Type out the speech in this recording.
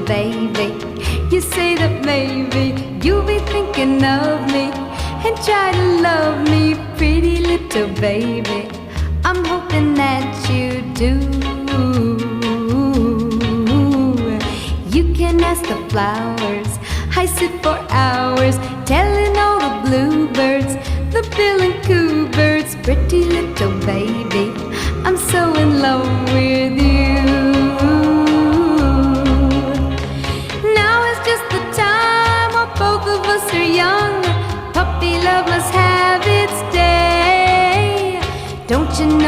baby. You say that maybe you'll be thinking of me and try to love me, pretty little baby. I'm hoping that you do. You can ask the flowers, I sit for hours telling all the bluebirds, the bill and coo birds, pretty little baby, I'm so in love with you. Now is just the time while both of us are young. Puppy love must have its day. Don't you know